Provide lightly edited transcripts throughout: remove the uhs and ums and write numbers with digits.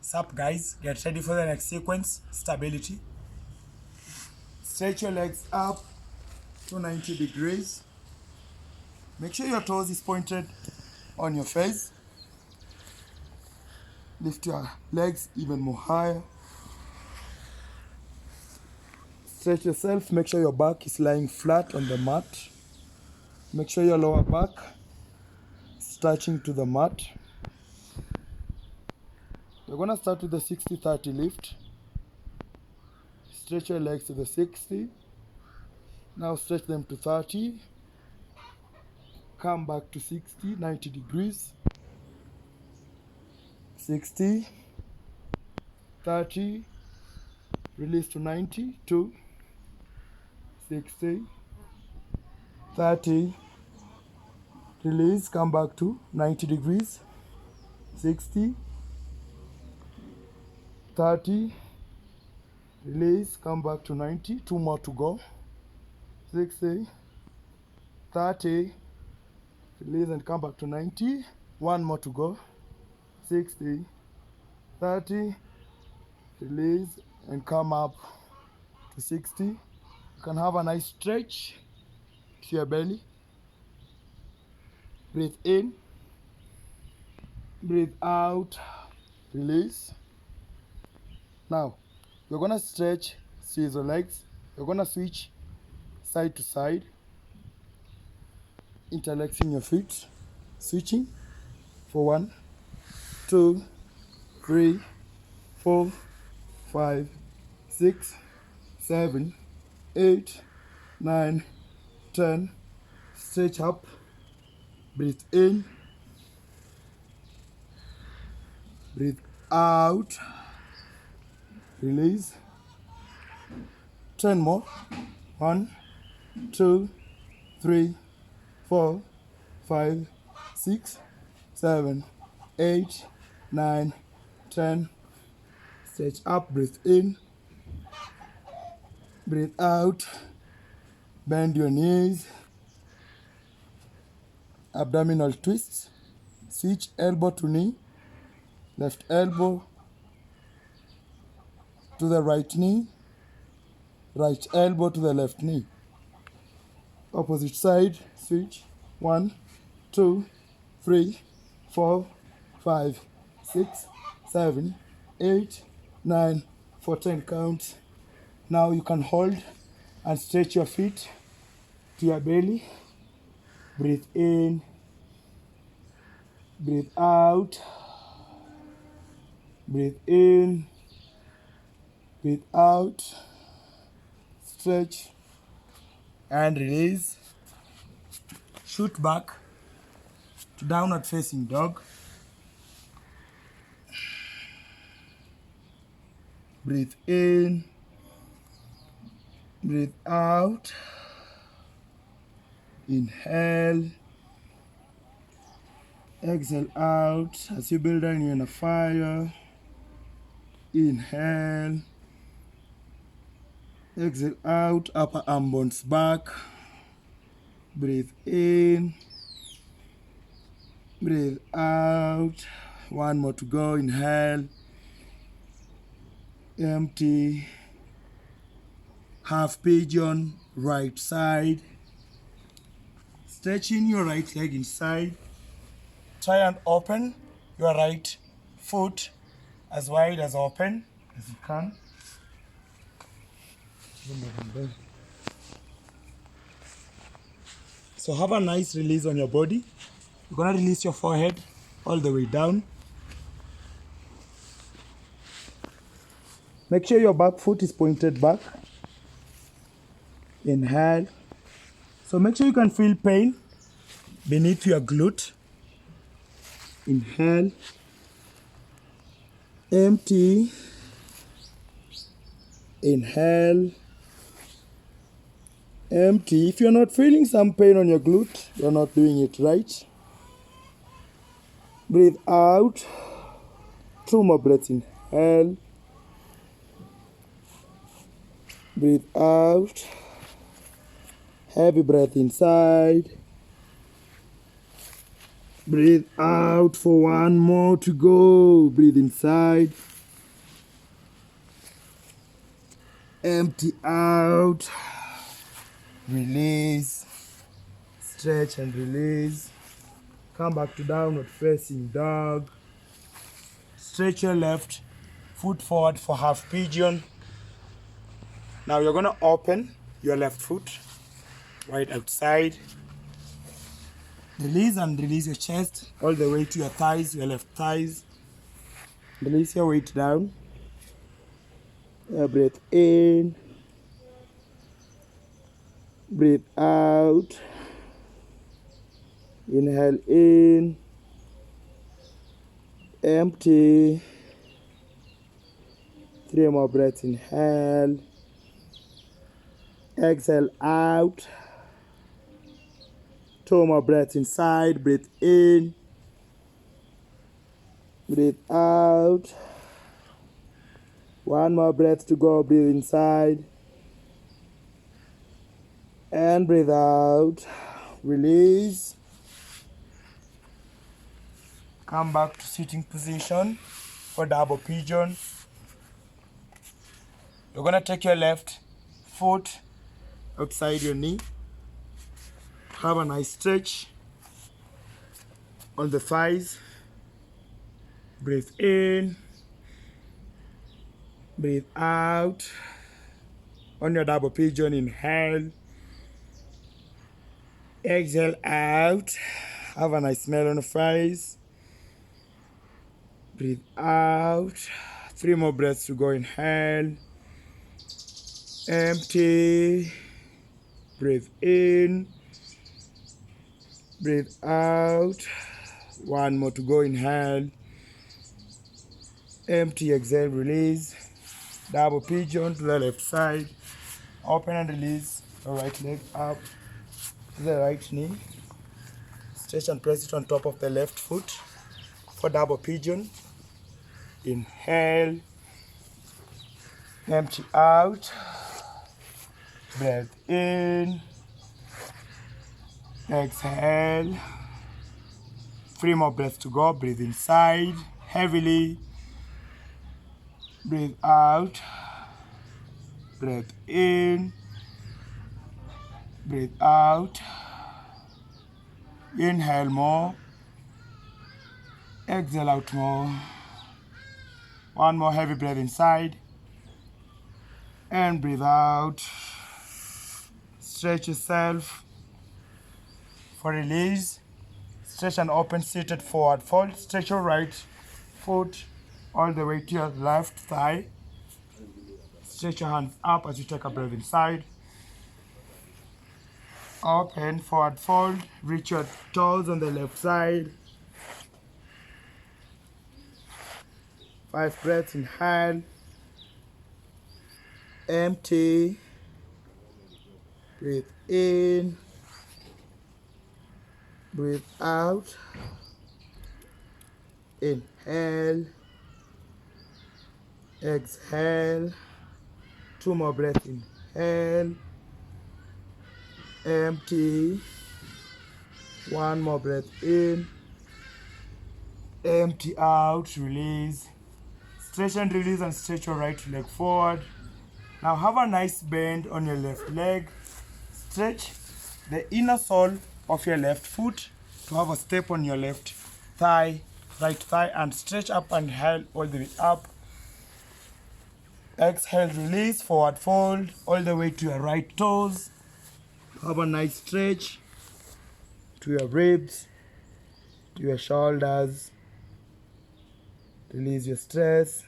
Sup guys, get ready for the next sequence, stability. Stretch your legs up to 90 degrees. Make sure your toes is pointed on your face. Lift your legs even more higher. Stretch yourself, make sure your back is lying flat on the mat. Make sure your lower back is touching to the mat. We're gonna start with the 60-30 lift. Stretch your legs to the 60. Now stretch them to 30. Come back to 60, 90 degrees. 60, 30, release to 90, 2, 60, 30, release, come back to 90 degrees, 60, 30, release, come back to 90, 2 more to go, 60, 30, release and come back to 90, 1 more to go, 60, 30, release and come up to 60. You can have a nice stretch to your belly. Breathe in, breathe out, release. Now, you're gonna stretch, squeeze your legs. You're gonna switch side to side, interlacing your feet, switching for 1, 2, 3, 4, 5, 6, 7, 8, 9, 10. Stretch up, breathe in, breathe out, release. 10 more. 1, 2, 3, 4, 5, 6, 7, 8, 9, 10. Stretch up, breathe in, breathe out, bend your knees, abdominal twists, switch elbow to knee, left elbow to the right knee, right elbow to the left knee. Opposite side, switch. 1, 2, 3, 4, 5, 6, 7, 8, 9, for 10 counts. Now you can hold and stretch your feet to your belly. Breathe in, breathe out, breathe in, breathe out, stretch and release. Shoot back to downward facing dog. Breathe in, breathe out, inhale, exhale out as you build in a fire. Inhale, exhale out, upper arm bones back. Breathe in, breathe out. 1 more to go. Inhale, empty, half pigeon, right side. Stretching your right leg inside. Try and open your right foot as wide as open as you can. So have a nice release on your body. You're gonna release your forehead all the way down. Make sure your back foot is pointed back. Inhale. So make sure you can feel pain beneath your glute. Inhale. Empty. Inhale. Empty. If you're not feeling some pain on your glute, you're not doing it right. Breathe out. 2 more breaths. Inhale. Breathe out. Heavy breath inside. Breathe out for one more to go. Breathe inside. Empty out. Release. Stretch and release. Come back to downward facing dog. Stretch your left foot forward for half pigeon. Now you're going to open your left foot right outside. Release and release your chest all the way to your thighs, your left thighs. Release your weight down. Breathe in. Breathe out. Inhale in. Empty. 3 more breaths. Inhale. Exhale out. 2 more breaths inside. Breathe in. Breathe out. 1 more breath to go. Breathe inside. And breathe out. Release. Come back to sitting position for double pigeon. You're going to take your left foot outside your knee. Have a nice stretch on the thighs. Breathe in. Breathe out. On your double pigeon, inhale. Exhale out. Have a nice smell on the thighs. Breathe out. 3 more breaths to go. Inhale. Empty. Breathe in. Breathe out. 1 more to go. Inhale. Empty. Exhale. Release. Double pigeon to the left side. Open and release the right leg up to the right knee. Stretch and press it on top of the left foot for double pigeon. Inhale. Empty out. Breathe in. Exhale. 3 more breaths to go. Breathe inside heavily. Breathe out. Breathe in. Breathe out. Inhale more. Exhale out more. 1 more heavy breath inside. And breathe out. Stretch yourself for release. Stretch and open seated forward fold. Stretch your right foot all the way to your left thigh. Stretch your hands up as you take a breath inside. Open forward fold. Reach your toes on the left side. 5 breaths. Inhale. Empty. Breathe in. Breathe out. Inhale. Exhale. 2 more breaths. Inhale. Empty. 1 more breath in. Empty out. Release. Stretch and release and stretch your right leg forward. Now have a nice bend on your left leg. Stretch the inner sole of your left foot to have a step on your left thigh, right thigh, and stretch up and inhale all the way up. Exhale, release, forward fold all the way to your right toes. Have a nice stretch to your ribs, to your shoulders. Release your stress.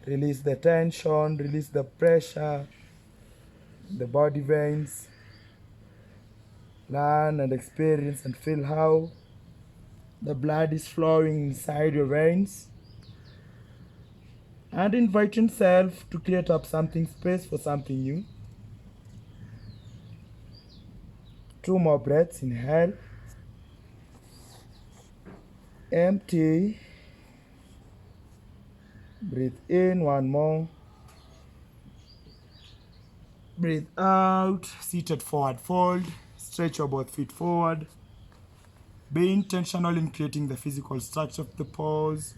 Release the tension, release the pressure, the body veins. Learn and experience and feel how the blood is flowing inside your veins. And invite yourself to create up something space for something new. 2 more breaths. Inhale. Empty. Breathe in. 1 more. Breathe out. Seated forward fold. Stretch your both feet forward. Be intentional in creating the physical structure of the pose.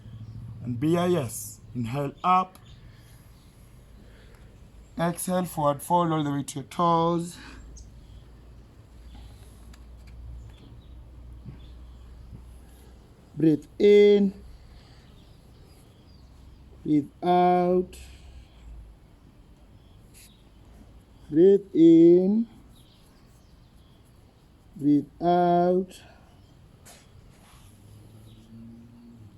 And BIS. Inhale up. Exhale, forward fold all the way to your toes. Breathe in. Breathe out. Breathe in. Breathe out.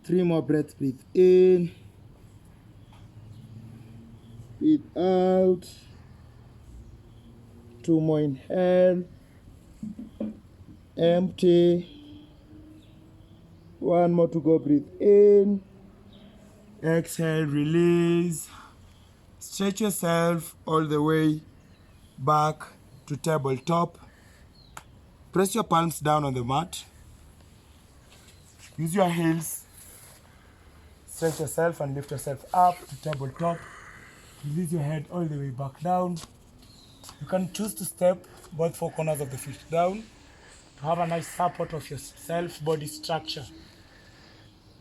3 more breaths. Breathe in. Breathe out. 2 more. Inhale. Empty. 1 more to go. Breathe in. Exhale, release. Stretch yourself all the way back to tabletop. Press your palms down on the mat. Use your heels. Stretch yourself and lift yourself up to tabletop. Release your head all the way back down. You can choose to step both 4 corners of the feet down to have a nice support of your self-body structure.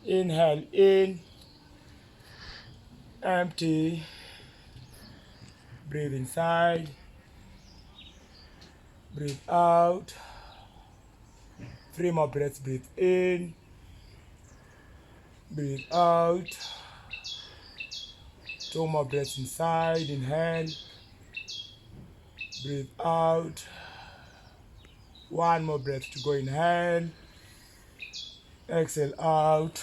Inhale in. Empty. Breathe inside. Breathe out. 3 more breaths. Breathe in. Breathe out. 2 more breaths inside. Inhale. Breathe out. 1 more breath to go. Inhale. Exhale out.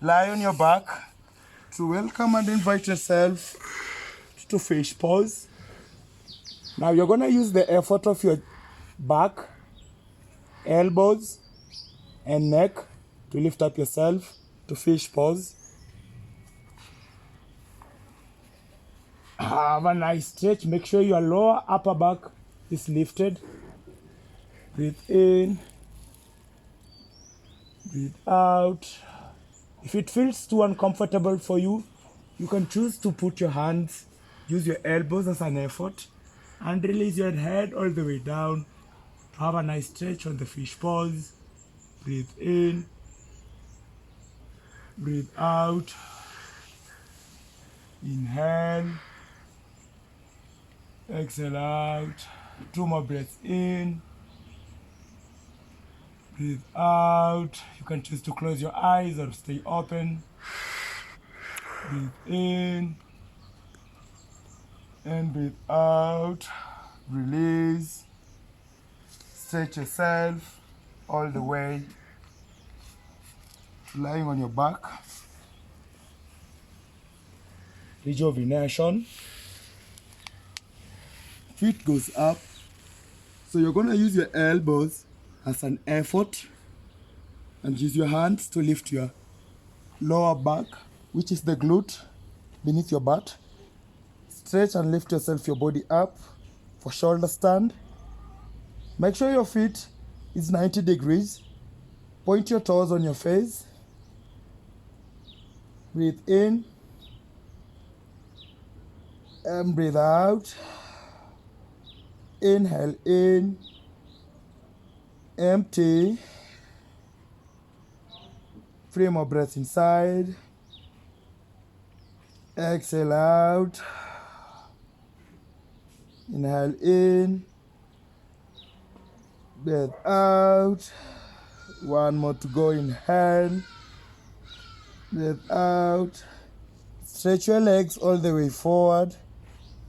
Lie on your back to welcome and invite yourself to fish pose. Now you're going to use the effort of your back, elbows, and neck to lift up yourself to fish pose. Have a nice stretch. Make sure your lower upper back is lifted. Breathe in. Breathe out. If it feels too uncomfortable for you, you can choose to put your hands, use your elbows as an effort, and release your head all the way down to have a nice stretch on the fish pose. Breathe in. Breathe out. Inhale. Exhale out. 2 more breaths in. Breathe out. You can choose to close your eyes or stay open. Breathe in. And breathe out. Release. Stretch yourself all the way. Lying on your back. Rejuvenation. Feet goes up. So you're going to use your elbows as an effort and use your hands to lift your lower back, which is the glute beneath your butt. Stretch and lift yourself, your body up for shoulder stand. Make sure your feet is 90 degrees. Point your toes on your face. Breathe in and breathe out. Inhale in. Empty. 3 more breaths inside. Exhale out. Inhale in. Breathe out. 1 more to go. Inhale. Breathe out. Stretch your legs all the way forward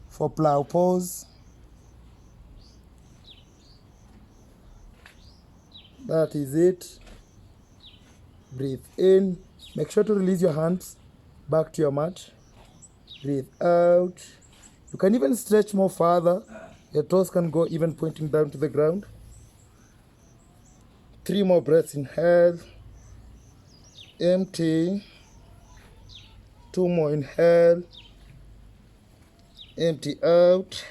for plow pose. That is it. Breathe in. Make sure to release your hands back to your mat. Breathe out. You can even stretch more further. Your toes can go even pointing down to the ground. 3 more breaths. Inhale. Empty. 2 more. Inhale. Empty out.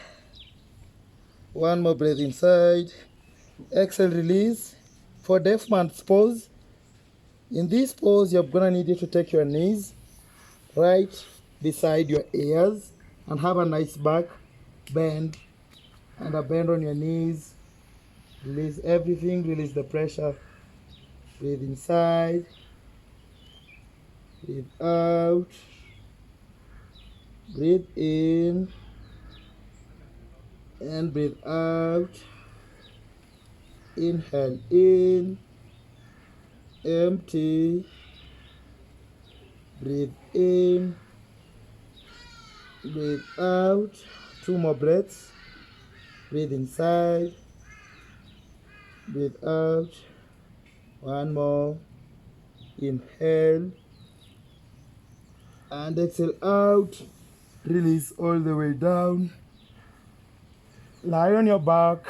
1 more breath inside. Exhale, release. For deaf man's pose, in this pose, you're going to need you to take your knees right beside your ears and have a nice back bend and a bend on your knees Release everything, release the pressure. Breathe inside, breathe out, breathe in, and breathe out. Inhale in, empty, breathe in, breathe out. 2 more breaths. Breathe inside, breathe out. 1 more. Inhale and exhale out. Release all the way down. Lie on your back.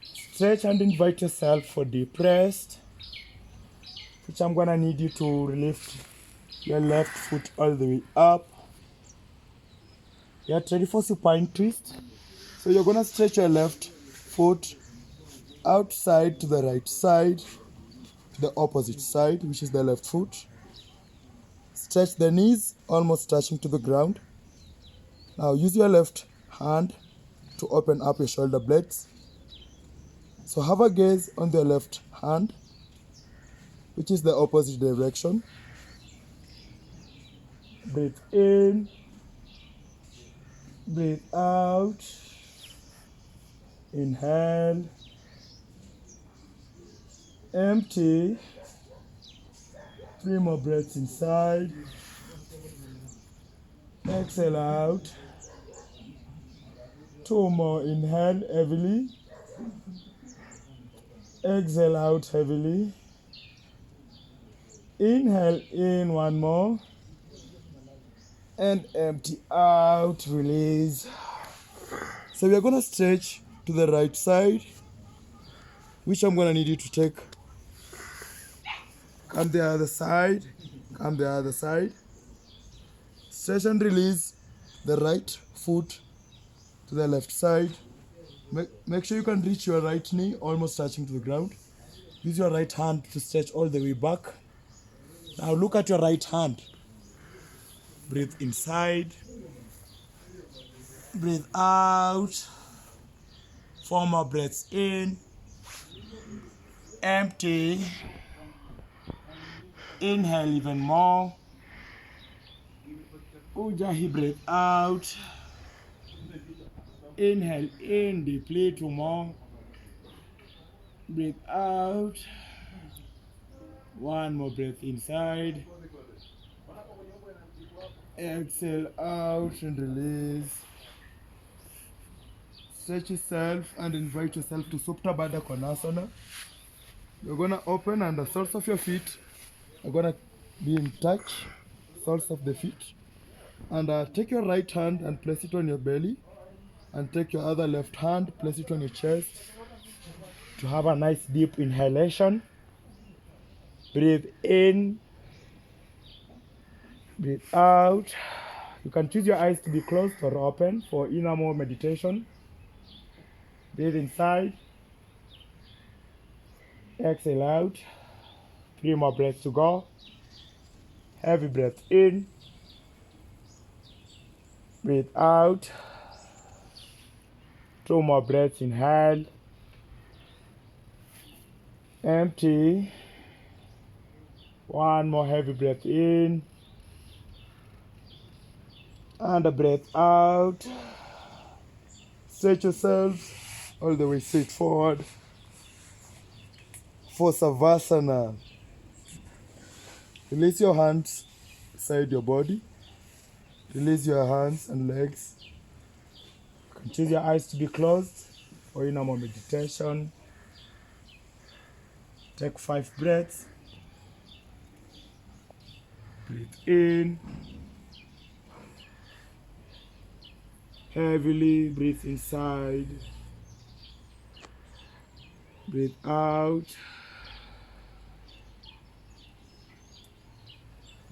Stretch and invite yourself for deep rest, which I'm gonna need you to lift your left foot all the way up. Get ready for supine twist. So you're gonna stretch your left foot outside to the right side, the opposite side, which is the left foot. Stretch the knees almost touching to the ground. Now use your left hand to open up your shoulder blades. So have a gaze on the left hand, which is the opposite direction. Breathe in, breathe out. Inhale, empty. 3 more breaths inside. Exhale out. 2 more. Inhale heavily. Exhale out heavily. Inhale in 1 more. And empty out. Release. So we are going to stretch to the right side, which I'm going to need you to take. Come the other side. Come the other side. Stretch and release the right foot to the left side. Make sure you can reach your right knee almost touching to the ground. Use your right hand to stretch all the way back. Now look at your right hand. Breathe inside. Breathe out. 4 more breaths in. Empty. Inhale even more. Ujjayi, breathe out. Inhale in deeply, 2 more. Breathe out. 1 more breath inside. Exhale out and release. Stretch yourself and invite yourself to Supta Baddha Konasana. You're going to open and the soles of your feet are going to be in touch, soles of the feet. And take your right hand and place it on your belly. And take your other left hand, place it on your chest to have a nice deep inhalation. Breathe in, breathe out. You can choose your eyes to be closed or open for inner more meditation. Breathe inside. Exhale out. 3 more breaths to go. Heavy breath in. Breathe out. 2 more breaths. Inhale. Empty. 1 more heavy breath in. And a breath out. Stretch yourselves all the way straight forward for Savasana. Release your hands beside your body. Release your hands and legs. You can choose your eyes to be closed for inner more meditation. Take 5 breaths. Breathe in. Heavily breathe inside. Breathe out.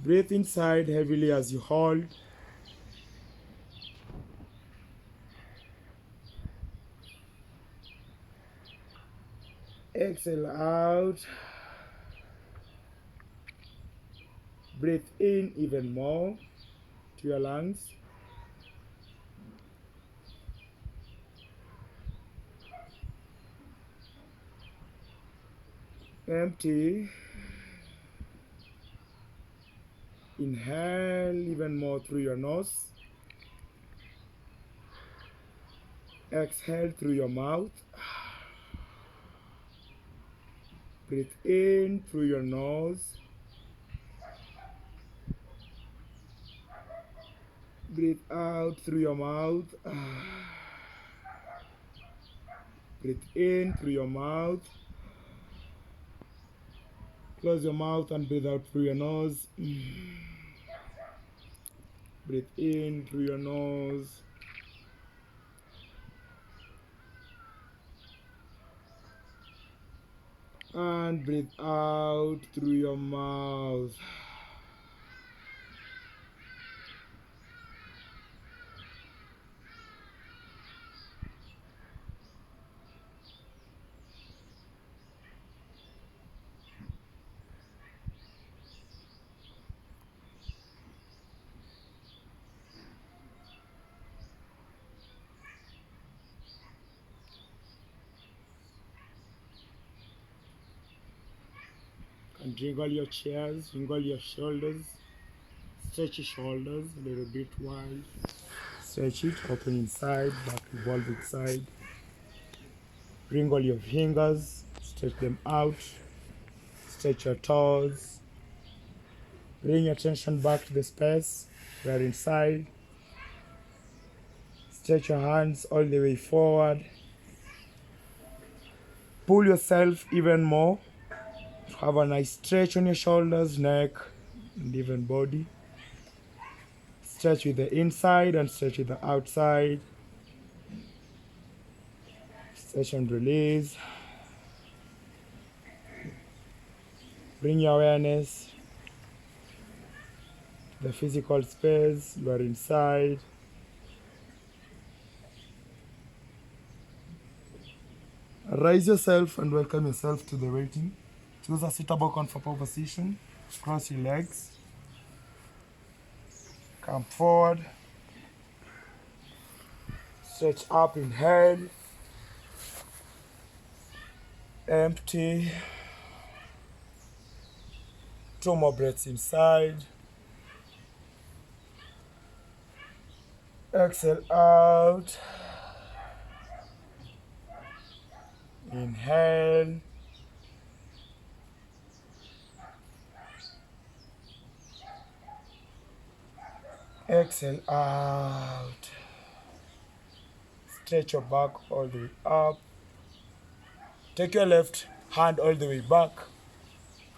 Breathe inside heavily as you hold. Exhale out. Breathe in even more to your lungs. Empty. Inhale even more through your nose. Exhale through your mouth. Breathe in through your nose. Breathe out through your mouth. Breathe in through your mouth. Close your mouth and breathe out through your nose. Breathe in through your nose. And breathe out through your mouth. And jiggle your chairs, jiggle your shoulders. Stretch your shoulders a little bit wide. Stretch it, open inside, back revolve inside. Wrinkle your fingers, stretch them out. Stretch your toes. Bring your attention back to the space we are inside. Stretch your hands all the way forward. Pull yourself even more. Have a nice stretch on your shoulders, neck, and even body. Stretch with the inside and stretch with the outside. Stretch and release. Bring your awareness to the physical space you are inside. Raise yourself and welcome yourself to the waiting. Choose a suitable comfortable position. Cross your legs. Come forward. Stretch up, inhale. Empty. 2 more breaths inside. Exhale out. Inhale. Exhale out. Stretch your back all the way up. Take your left hand all the way back.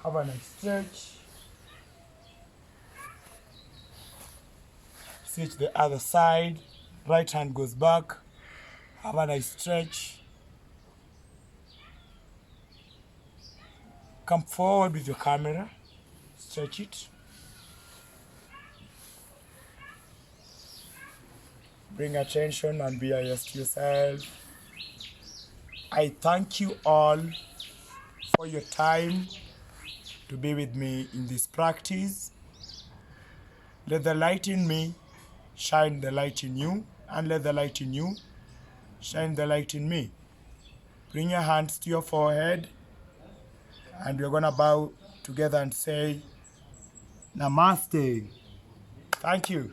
Have a nice stretch. Switch the other side. Right hand goes back. Have a nice stretch. Come forward with your camera. Stretch it. Bring attention and be honest to yourself. I thank you all for your time to be with me in this practice. Let the light in me shine the light in you, and let the light in you shine the light in me. Bring your hands to your forehead, and we're going to bow together and say, Namaste. Thank you.